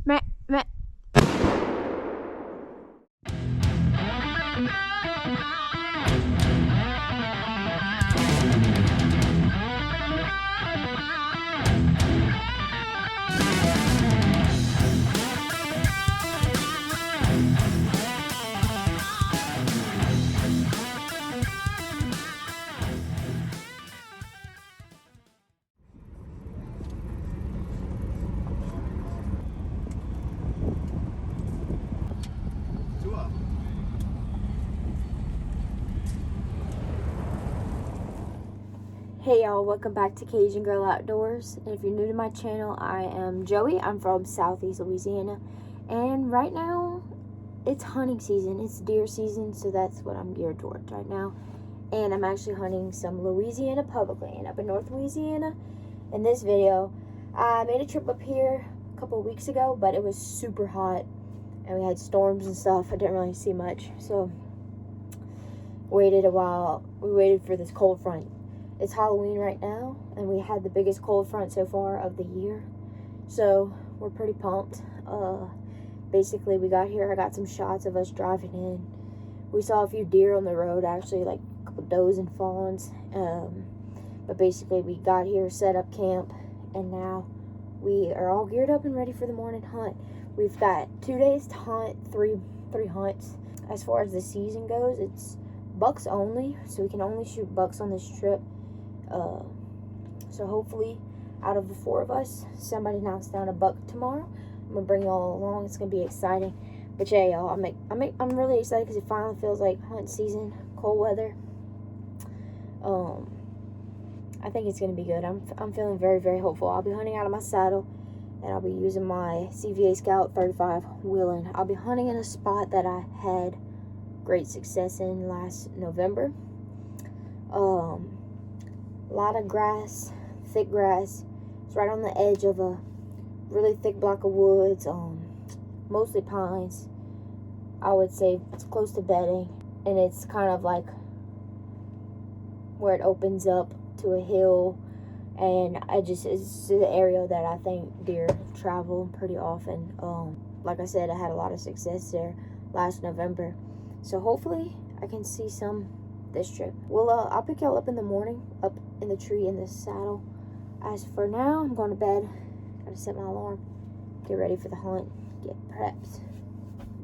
Meh, meh. Hey y'all, welcome back to Cajun Girl Outdoors. And if you're new to my channel, I am Joey. I'm from Southeast Louisiana. And right now, it's hunting season. It's deer season, so that's what I'm geared towards right now. And I'm actually hunting some Louisiana public land up in North Louisiana. In this video, I made a trip up here a couple of weeks ago, but it was super hot. And we had storms and stuff. I didn't really see much. So, waited a while. We waited for this cold front. It's Halloween right now, and we had the biggest cold front so far of the year, so we're pretty pumped. Basically, we got here, I got some shots of us driving in. We saw a few deer on the road, actually, like a couple does and fawns, but basically we got here, set up camp, and now we are all geared up and ready for the morning hunt. We've got 2 days to hunt, three hunts. As far as the season goes, it's bucks only, so we can only shoot bucks on this trip. So hopefully, out of the 4 of us, somebody knocks down a buck tomorrow. I'm gonna bring y'all along. It's gonna be exciting. But yeah, y'all, I'm really excited because it finally feels like hunt season, cold weather. I think it's gonna be good. I'm feeling very, very hopeful. I'll be hunting out of my saddle, and I'll be using my CVA Scout 35 wheeling. I'll be hunting in a spot that I had great success in last November. A lot of grass, thick grass. It's right on the edge of a really thick block of woods, mostly pines. I would say it's close to bedding, and it's kind of like where it opens up to a hill, and it's the area that I think deer travel pretty often. Like I said, I had a lot of success there last November, so hopefully I can see some this trip. Well, I'll pick y'all up in the morning, up in the tree in the saddle. As for now, I'm going to bed. Gotta set my alarm, get ready for the hunt, get prepped,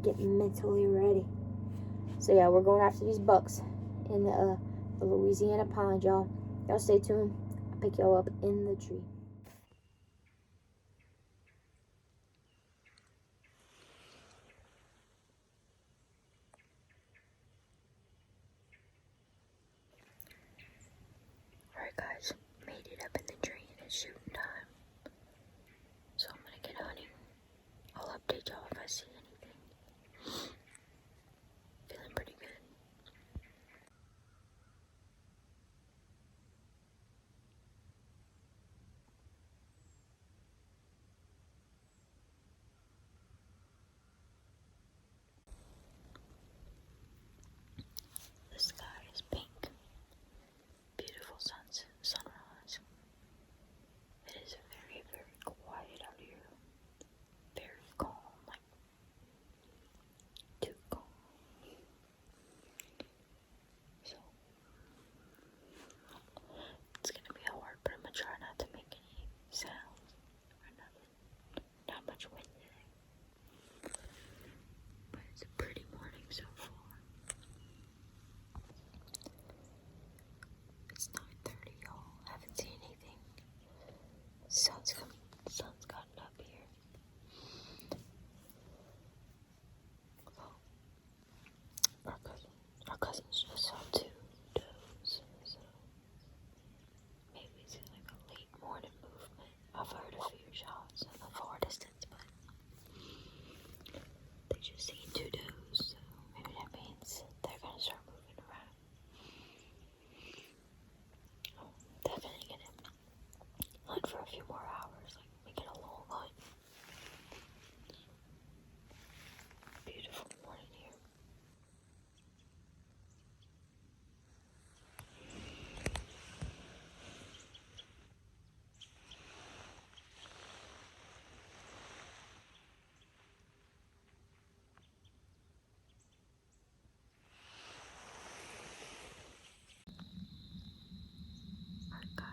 get mentally ready. So yeah, we're going after these bucks in the Louisiana pines, y'all. Y'all stay tuned. I'll pick y'all up in the tree. Alright guys, made it up in the tree and it's shooting time. So I'm gonna get hunting. I'll update y'all if I see anything. Feeling pretty good. The sky is pink. Beautiful sunrise.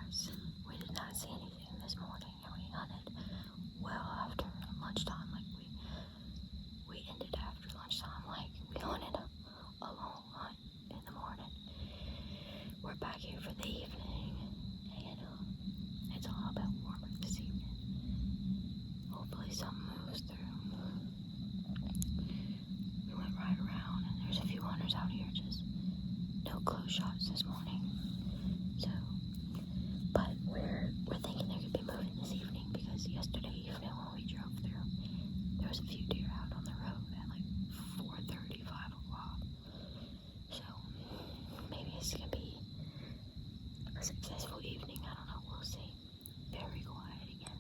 Yes, we did not see anything this morning, and we hunted well after lunchtime. Like we ended after lunchtime. Like we hunted a long hunt in the morning. We're back here for the evening, and it's all about warmer this evening. Hopefully something moves through. We went right around, and there's a few hunters out here, just no close shots this morning. So, but we're thinking there could be moving this evening, because yesterday evening when we drove through, there was a few deer out on the road at like 4:30, 5 o'clock. So maybe it's gonna be a successful evening. I don't know. We'll see. Very quiet again.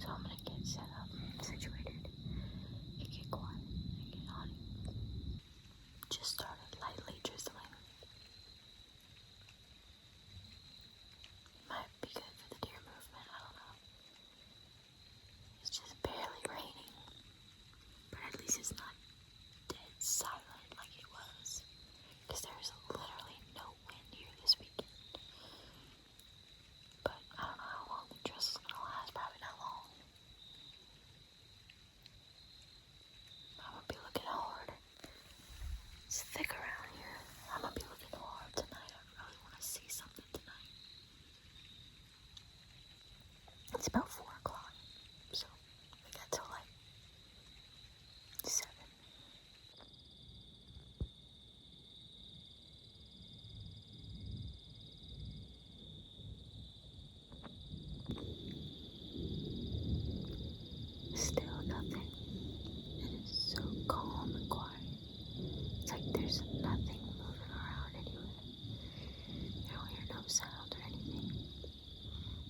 So I'm gonna get set up, situated, and get quiet and get hunting. Just started lightly drizzling. Might be good for the deer movement. I don't know. It's just barely raining, but at least it's not dead silent like it was, because there's literally no wind here this weekend. But I don't know how long the drizzle's gonna last. Probably not long. I'm gonna be looking hard. It's thick around here. I'm gonna be looking hard tonight. I really want to see something tonight. It's about 4 o'clock, so we got till like 7. Still nothing. It is so calm and quiet. It's like there's nothing moving around anywhere. You don't hear no sound or anything.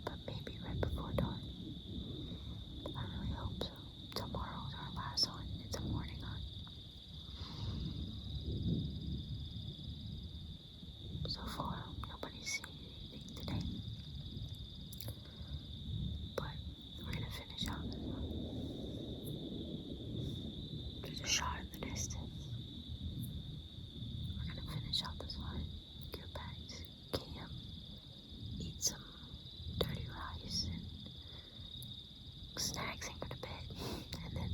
But maybe right before dawn. I really hope so. Tomorrow's our last hunt. It's a morning hunt. So far, nobody's seen anything today. But we're gonna finish out this one. There's a shot in the distance. We're gonna finish out this hunt. Go back to camp. Eat some dirty rice and snacks and go to bed. And then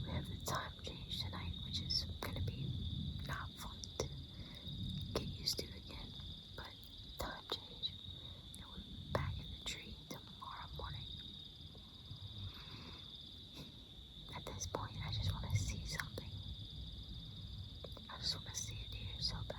we have the time change tonight, which is gonna be not fun to get used to again. But time change. And we'll be back in the tree tomorrow morning. At this point, I just want to see something. I just want to see a deer so bad.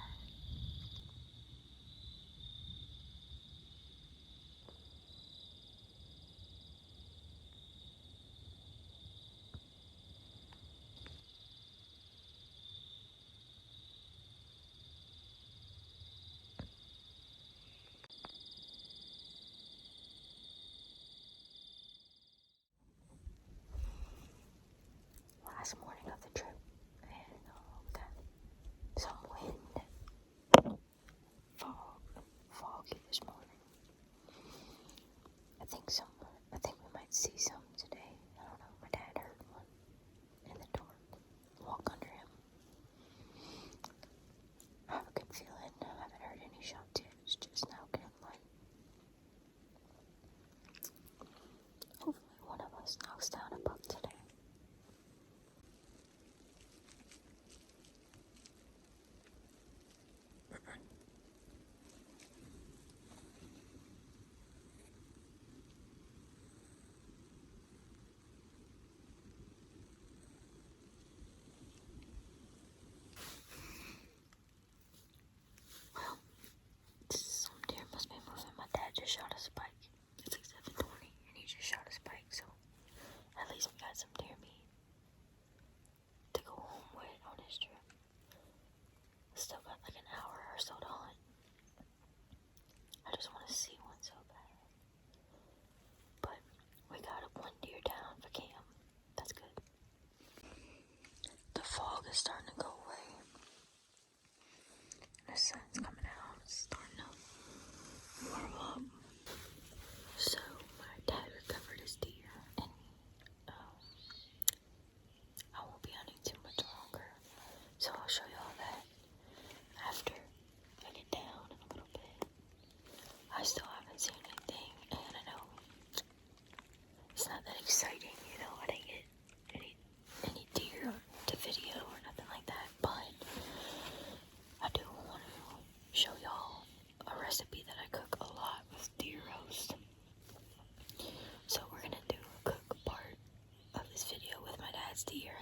deer,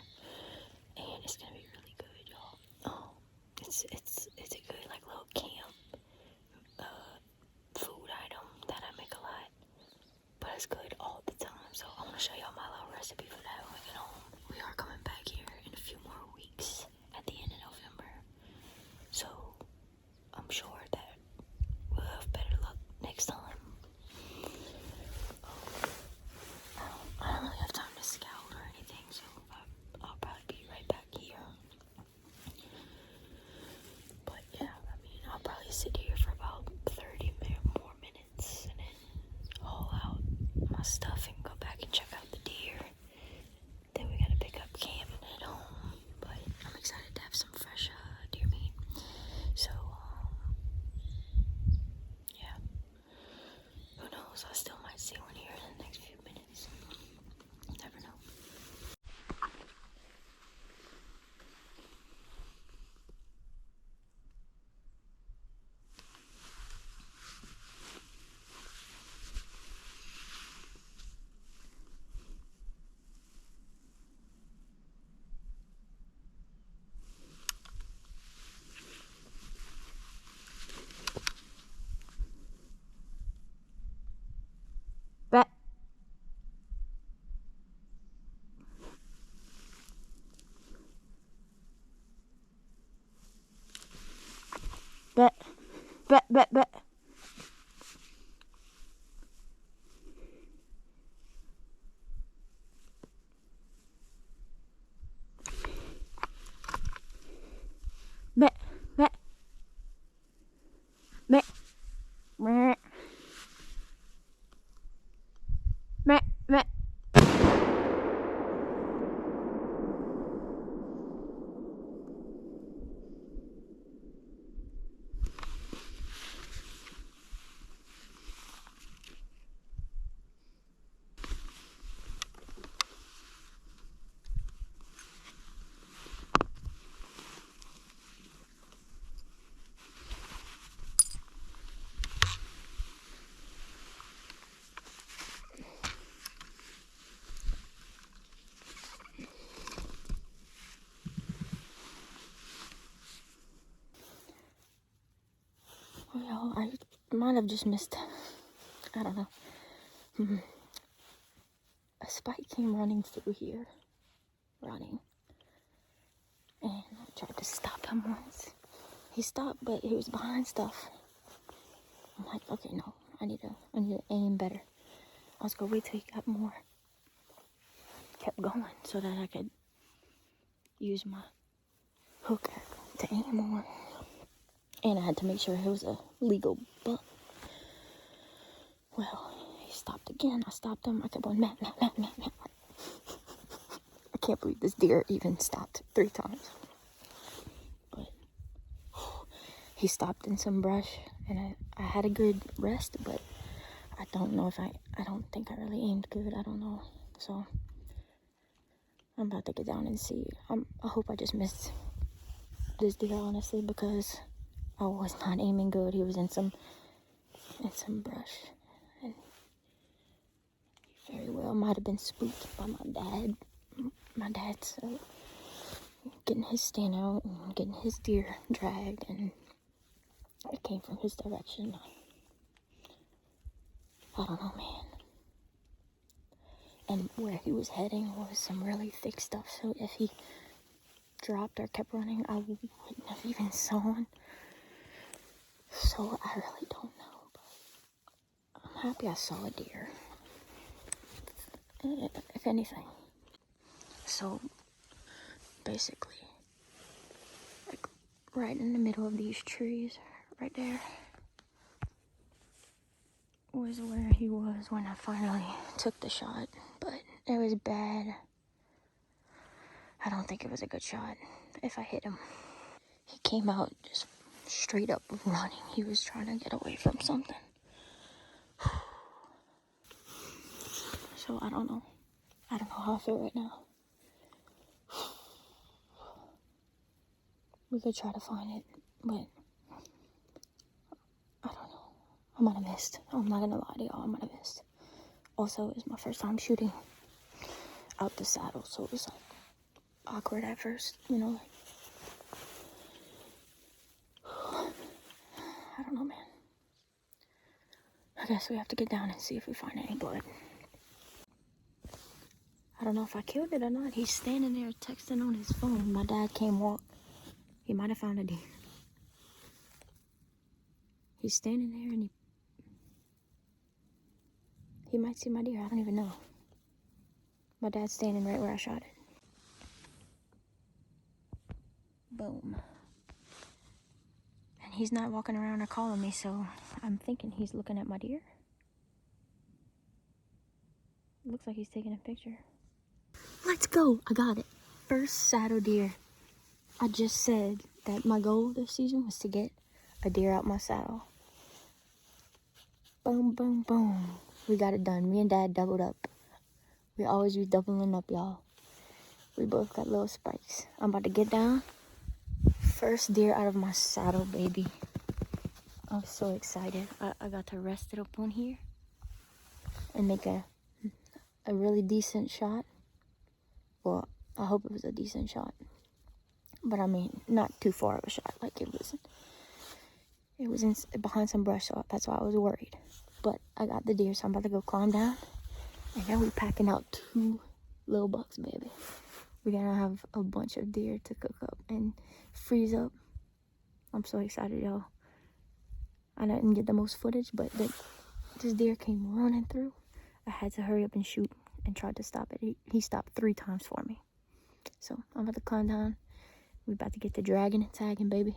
and it's gonna be really good, y'all. It's a good like little camp food item that I make a lot, but it's good all the time. So I'm gonna show y'all my little recipe for that when we get home. We are coming back here in a few more weeks at the end of November, so I'm sure that we'll have better luck next time. I don't really have time to scout or anything, so I'll probably be right back here. But yeah, I mean, I'll probably sit here for about 30 more minutes and then haul out my stuff and go back and check out the deer. Then we gotta pick up camp and head home. But I'm excited to have some fresh deer meat. So, yeah. Who knows? I still might see one here in the next few minutes. You never know. Bet. Bet. Bet, bet, bet. Bet. Bet. Bet. Bet. Bet. Bet. Well, I might have just missed, I don't know. A spike came running through here. And I tried to stop him once. He stopped, but he was behind stuff. I'm like, okay, no, I need to aim better. I was gonna wait till he got more. Kept going so that I could use my hook to aim on. And I had to make sure it was a legal buck. Well, he stopped again. I stopped him. I kept going, Matt. I can't believe this deer even stopped 3 times. But he stopped in some brush, and I had a good rest, but I don't know if I don't think I really aimed good. I don't know. So I'm about to get down and see. I hope I just missed this deer, honestly, because I was not aiming good. He was in some brush, and he very well might have been spooked by my dad. My dad's getting his stand out and getting his deer dragged, and it came from his direction. I don't know, man. And where he was heading was some really thick stuff, so if he dropped or kept running, I wouldn't have even sawn. So I really don't know, but I'm happy I saw a deer, if anything. So basically, like right in the middle of these trees, right there, was where he was when I finally took the shot, but it was bad. I don't think it was a good shot if I hit him. He came out just straight up running. He was trying to get away from something. So I don't know how I feel right now. We could try to find it, but I don't know. I might have missed. I'm not gonna lie to y'all, I might have missed. Also, it's my first time shooting out the saddle, so it was like awkward at first, you know. I don't know, man. I guess we have to get down and see if we find any blood. I don't know if I killed it or not. He's standing there texting on his phone. My dad came walk. He might have found a deer. He's standing there and he might see my deer. I don't even know. My dad's standing right where I shot it. Boom. And he's not walking around or calling me, so I'm thinking he's looking at my deer. Looks like he's taking a picture. Let's go. I got it. First saddle deer. I just said that my goal this season was to get a deer out my saddle. Boom, boom, boom. We got it done. Me and Dad doubled up. We always be doubling up, y'all. We both got little spikes. I'm about to get down. First deer out of my saddle, baby. I'm so excited. I got to rest it up on here and make a really decent shot. Well, I hope it was a decent shot. But I mean, not too far of a shot. Like it was behind some brush, so that's why I was worried. But I got the deer, so I'm about to go climb down. And now we're packing out 2 little bucks, baby. We're gonna have a bunch of deer to cook up and freeze up. I'm so excited, y'all. I didn't get the most footage, but this deer came running through. I had to hurry up and shoot and tried to stop it. He stopped 3 times for me. So I'm about to climb down. We're about to get the dragging and tagging, baby.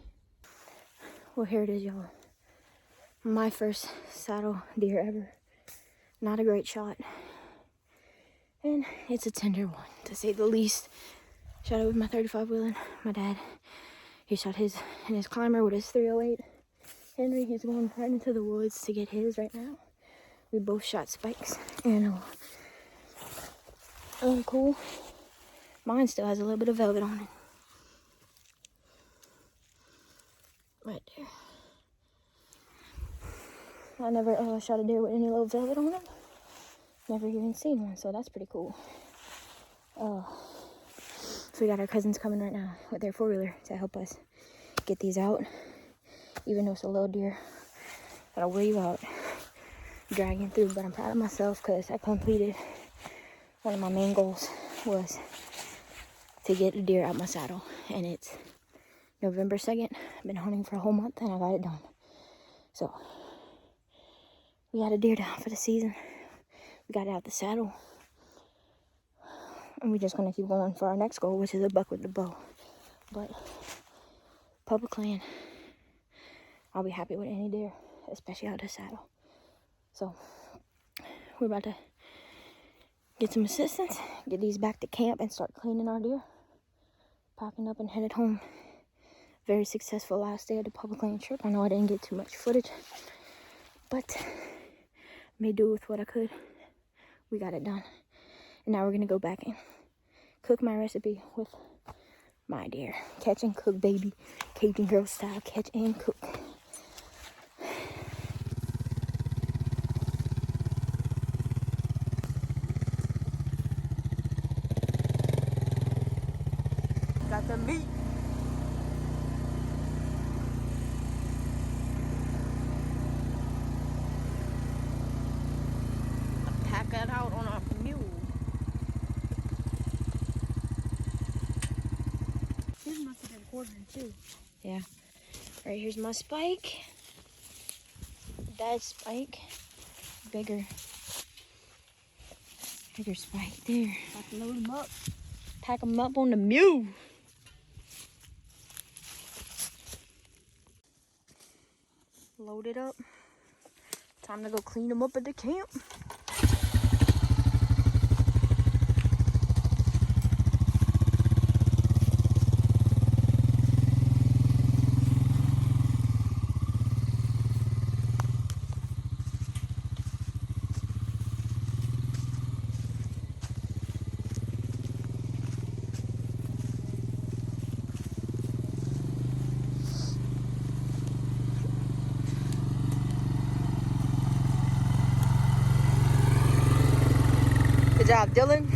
Well, here it is, y'all. My first saddle deer ever. Not a great shot. And it's a tender one, to say the least. Shot it with my 35 wheeling. My dad, he shot his in his climber with his 308. Henry, he's going right into the woods to get his right now. We both shot spikes. And cool. Mine still has a little bit of velvet on it. Right there. I never shot a deer with any little velvet on it. Never even seen one, so that's pretty cool. So we got our cousins coming right now with their 4-wheeler to help us get these out. Even though it's a little deer, gotta weave out, dragging through. But I'm proud of myself because I completed one of my main goals was to get a deer out my saddle, and it's November 2nd. I've been hunting for a whole month and I got it done. So we got a deer down for the season. We got it out the saddle. And we're just gonna keep going for our next goal, which is a buck with the bow. But public land, I'll be happy with any deer, especially out the saddle. So we're about to get some assistance, get these back to camp and start cleaning our deer. Packing up and headed home. Very successful last day of the public land trip. I know I didn't get too much footage, but made do with what I could. We got it done. And now we're gonna go back and cook my recipe with my deer. Catch and cook, baby. Cajun girl style, catch and cook. Got the meat. Pack that out on our mule. This must have been quartered too. Yeah. Right, here's my spike. Dad's spike. Bigger spike there. Have to load them up. Pack them up on the mule. Load it up. Time to go clean them up at the camp. Good job, Dylan.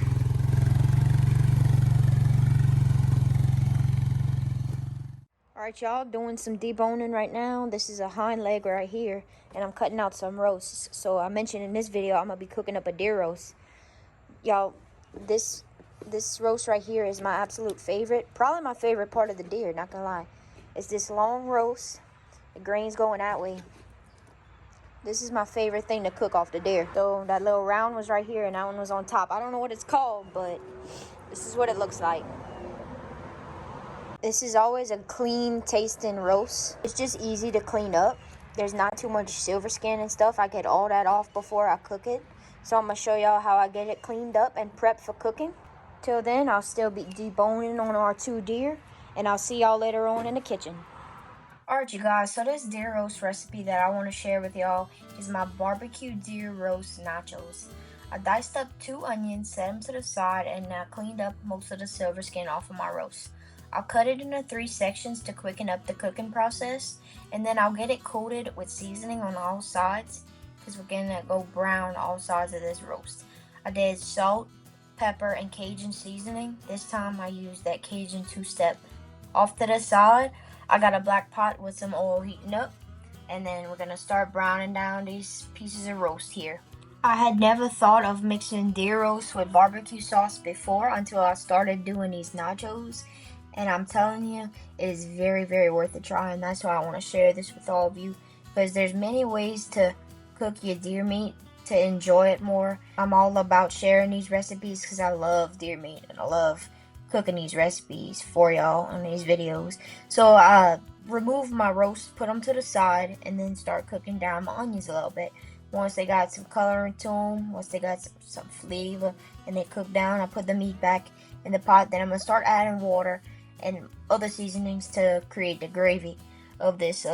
Alright, y'all, doing some deboning right now. This is a hind leg right here, and I'm cutting out some roasts. So I mentioned in this video I'm gonna be cooking up a deer roast. Y'all, this roast right here is my absolute favorite. Probably my favorite part of the deer, not gonna lie. It's this long roast. The grain's going that way. This is my favorite thing to cook off the deer. So that little round was right here, and that one was on top. I don't know what it's called, but this is what it looks like. This is always a clean tasting roast. It's just easy to clean up. There's not too much silver skin and stuff. I get all that off before I cook it. So I'm gonna show y'all how I get it cleaned up and prepped for cooking. Till then, I'll still be deboning on our 2 deer, and I'll see y'all later on in the kitchen. Alright, you guys, so this deer roast recipe that I want to share with y'all is my barbecue deer roast nachos. I diced up 2 onions, set them to the side, and I cleaned up most of the silver skin off of my roast. I'll cut it into 3 sections to quicken up the cooking process, and then I'll get it coated with seasoning on all sides because we're gonna go brown all sides of this roast. I did salt, pepper, and Cajun seasoning. This time I used that Cajun 2-step. Off to the side, I got a black pot with some oil heating up, and then we're gonna start browning down these pieces of roast here. I had never thought of mixing deer roast with barbecue sauce before until I started doing these nachos. And I'm telling you, it is very, very worth a try, and that's why I want to share this with all of you, because there's many ways to cook your deer meat to enjoy it more. I'm all about sharing these recipes because I love deer meat, and I love cooking these recipes for y'all on these videos. So I remove my roast, put them to the side, and then start cooking down my onions a little bit. Once they got some color to them, once they got some flavor, and they cook down, I put the meat back in the pot. Then I'm going to start adding water and other seasonings to create the gravy of this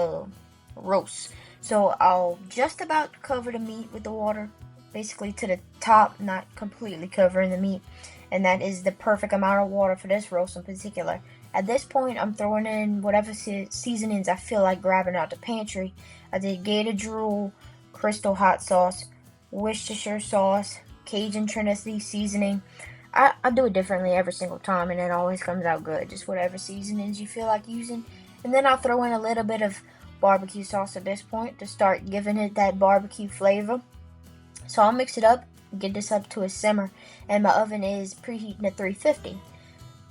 roast. So I'll just about cover the meat with the water, basically to the top, not completely covering the meat. And that is the perfect amount of water for this roast in particular. At this point, I'm throwing in whatever seasonings I feel like grabbing out the pantry. I did Gator Drool, Crystal Hot Sauce, Worcestershire Sauce, Cajun Trinity seasoning. I do it differently every single time, and it always comes out good. Just whatever seasonings you feel like using. And then I'll throw in a little bit of barbecue sauce at this point to start giving it that barbecue flavor. So I'll mix it up, get this up to a simmer, and my oven is preheating at 350.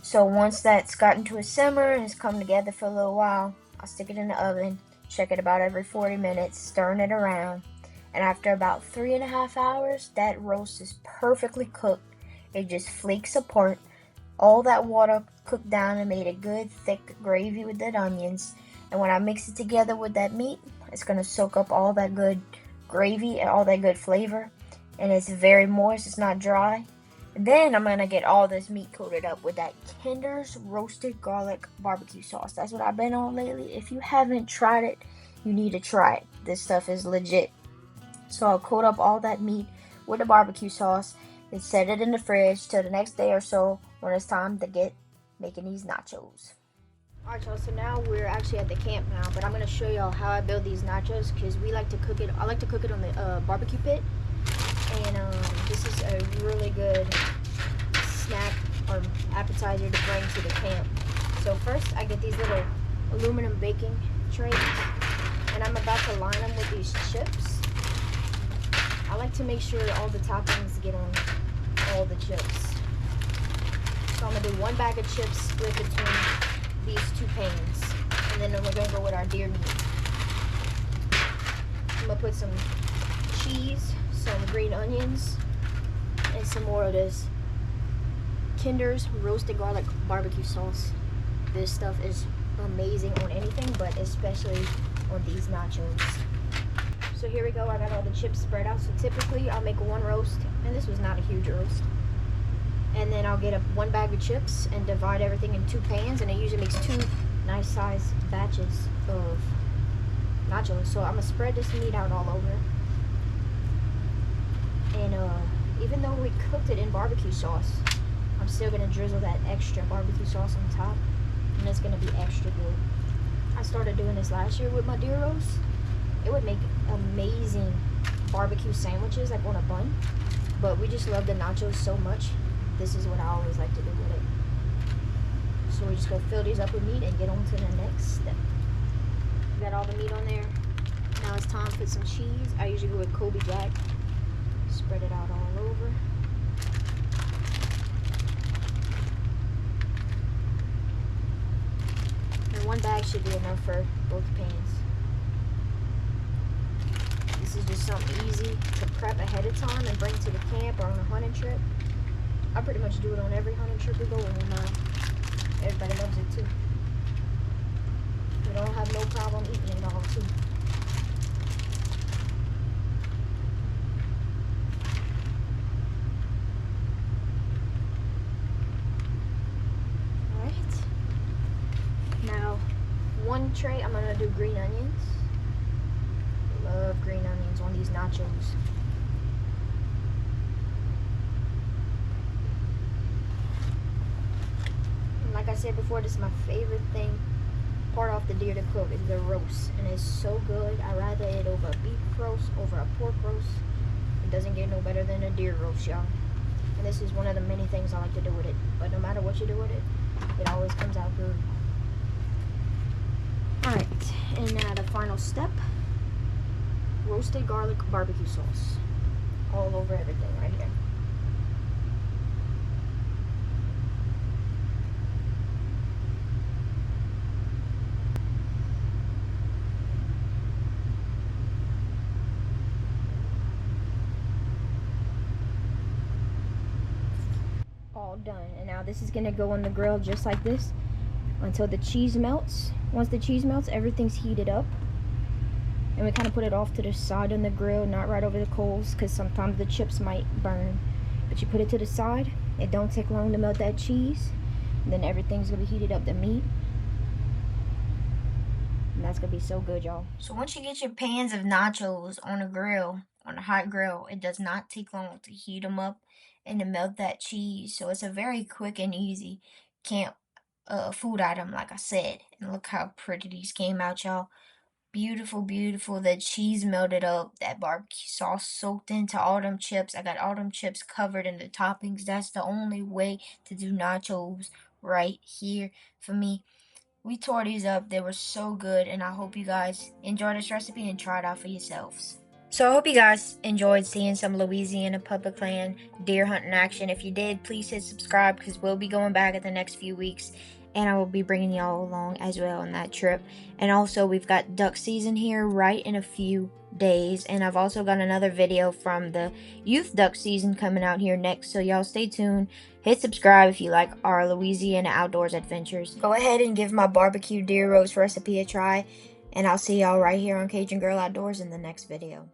So once that's gotten to a simmer and it's come together for a little while, I'll stick it in the oven, check it about every 40 minutes, stirring it around. And after about 3.5 hours, that roast is perfectly cooked. It just flakes apart. All that water cooked down and made a good thick gravy with that onions. And when I mix it together with that meat, it's going to soak up all that good gravy and all that good flavor. And it's very moist, it's not dry. And then I'm going to get all this meat coated up with that Kinder's roasted garlic barbecue sauce. That's what I've been on lately. If you haven't tried it, you need to try it. This stuff is legit. So I'll coat up all that meat with the barbecue sauce and set it in the fridge till the next day or so when it's time to get making these nachos. Alright, y'all, so now we're actually at the camp now, but I'm going to show y'all how I build these nachos because we like to cook it. I like to cook it on the barbecue pit, and this is a really good snack or appetizer to bring to the camp. So first I get these little aluminum baking trays, and I'm about to line them with these chips. I like to make sure all the toppings get on all the chips. So I'm going to do 1 bag of chips split between these 2 pans. And then we're going to go with our deer meat. I'm going to put some cheese, some green onions, and some more of this Kinder's roasted garlic barbecue sauce. This stuff is amazing on anything, but especially on these nachos. So here we go, I got all the chips spread out. So typically I'll make 1 roast, and this was not a huge roast. And then I'll get 1 bag of chips and divide everything in 2 pans, and it usually makes 2 nice sized batches of nachos. So I'm gonna spread this meat out all over. And even though we cooked it in barbecue sauce, I'm still gonna drizzle that extra barbecue sauce on top, and it's gonna be extra good. I started doing this last year with my deer roast. It would make amazing barbecue sandwiches, like on a bun. But we just love the nachos so much. This is what I always like to do with it. So we're just gonna fill these up with meat and get on to the next step. Got all the meat on there. Now it's time for some cheese. I usually go with Kobe Jack. Spread it out all over. And one bag should be enough for both pans. This is just something easy to prep ahead of time and bring to the camp or on a hunting trip. I pretty much do it on every hunting trip we go on. Everybody loves it too. We don't have no problem eating it all too. Alright. Now, one tray, I'm gonna do green onions. Love green onions on these nachos. Like I said before, this is my favorite thing, part off the deer to cook, is the roast. And it's so good. I rather it over a beef roast, over a pork roast. It doesn't get no better than a deer roast, y'all. And this is one of the many things I like to do with it. But no matter what you do with it, it always comes out good. Alright, and now the final step, roasted garlic barbecue sauce. All over everything right here. All done. And now this is gonna go on the grill just like this until the cheese melts. Once the cheese melts, everything's heated up. And we kind of put it off to the side on the grill, not right over the coals, because sometimes the chips might burn. But you put it to the side. It don't take long to melt that cheese. And then everything's gonna be heated up, the meat. And that's gonna be so good, y'all. So once you get your pans of nachos on a grill, on a hot grill, it does not take long to heat them up and to melt that cheese. So it's a very quick and easy camp food item, like I said. And look how pretty these came out, y'all. Beautiful, beautiful. The cheese melted up. That barbecue sauce soaked into all them chips. I got all them chips covered in the toppings. That's the only way to do nachos right here for me. We tore these up. They were so good, and I hope you guys enjoy this recipe and try it out for yourselves. So I hope you guys enjoyed seeing some Louisiana public land deer hunting action. If you did, please hit subscribe, because we'll be going back in the next few weeks, and I will be bringing y'all along as well on that trip. And also, we've got duck season here right in a few days, and I've also got another video from the youth duck season coming out here next, so y'all stay tuned. Hit subscribe if you like our Louisiana outdoors adventures. Go ahead and give my barbecue deer roast recipe a try, and I'll see y'all right here on Cajun Girl Outdoors in the next video.